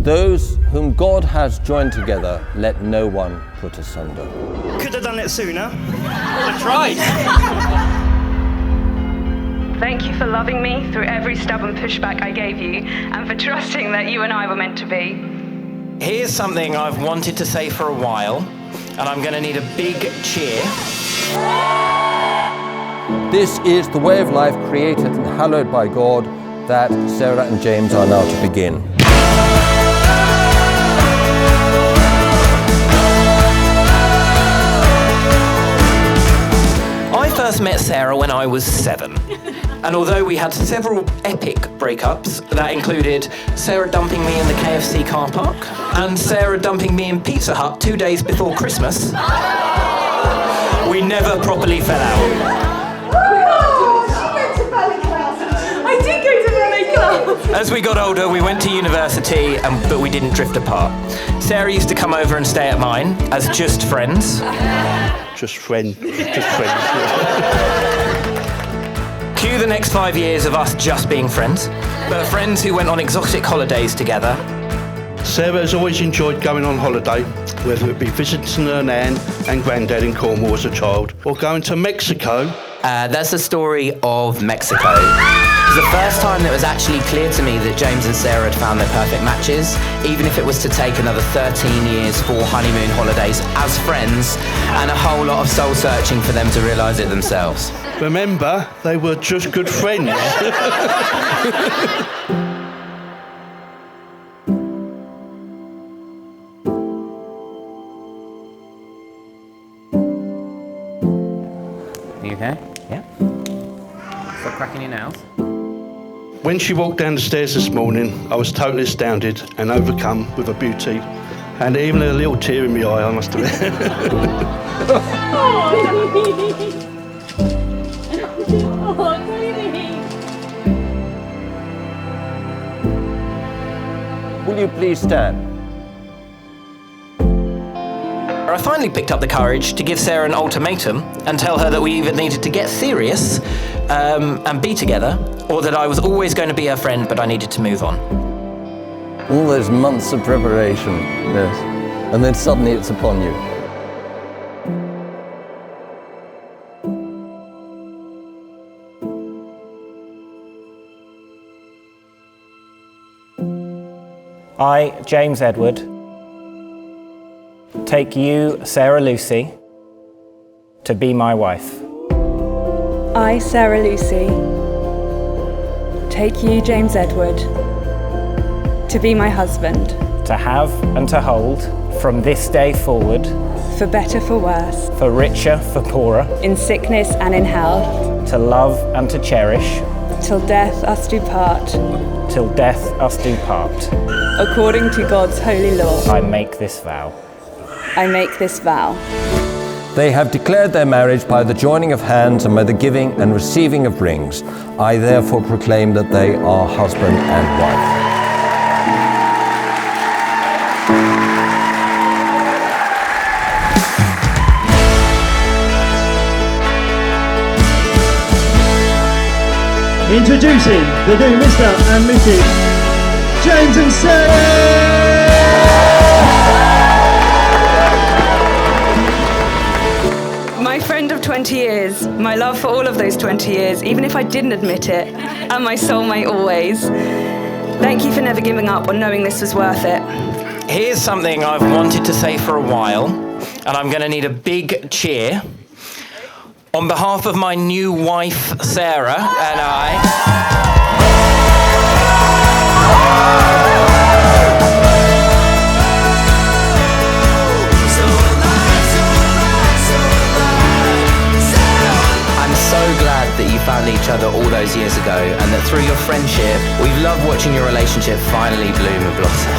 Those whom God has joined together, let no one put asunder. Could have done it sooner. I tried. Thank you for loving me through every stubborn pushback I gave you, and for trusting that you and I were meant to be. Here's something I've wanted to say for a while, and I'm going to need a big cheer. This is the way of life created and hallowed by God that Sarah and James are now to begin. I first met Sarah when I was 7. And although we had several epic breakups, that included Sarah dumping me in the KFC car park and Sarah dumping me in Pizza Hut 2 days before Christmas, we never properly fell out. I did go to ballet class. As we got older, we went to university, but we didn't drift apart. Sarah used to come over and stay at mine as just friends. Just friends. Cue the next 5 years of us just being friends, but friends who went on exotic holidays together. Sarah has always enjoyed going on holiday, whether it be visiting her nan and granddad in Cornwall as a child, or going to Mexico. That's the story of Mexico. It was the first time that it was actually clear to me that James and Sarah had found their perfect matches, even if it was to take another 13 years for honeymoon holidays as friends and a whole lot of soul searching for them to realise it themselves. Remember, they were just good friends. Are you okay? Yeah. Stop cracking your nails. When she walked down the stairs this morning, I was totally astounded and overcome with her beauty, and even a little tear in my eye, I must admit. Will you please stand? I finally picked up the courage to give Sarah an ultimatum and tell her that we either needed to get serious and be together, or that I was always going to be her friend, but I needed to move on. All those months of preparation, yes. And then suddenly it's upon you. I, James Edward, take you, Sarah Lucy, to be my wife. I, Sarah Lucy, take you, James Edward, to be my husband. To have and to hold, from this day forward, For better, for worse, for richer, for poorer, in sickness and in health, to love and to cherish, till death us do part, till death us do part. according to God's holy law. I make this vow. I make this vow. They have declared their marriage by the joining of hands and by the giving and receiving of rings. I therefore proclaim that they are husband and wife. Introducing the new Mr. and Mrs. James and Sarah! My friend of 20 years, my love for all of those 20 years, even if I didn't admit it, and my soulmate always. Thank you for never giving up or knowing this was worth it. Here's something I've wanted to say for a while, and I'm going to need a big cheer. On behalf of my new wife, Sarah, and I... so glad that you found each other all those years ago, and that through your friendship, we've loved watching your relationship finally bloom and blossom.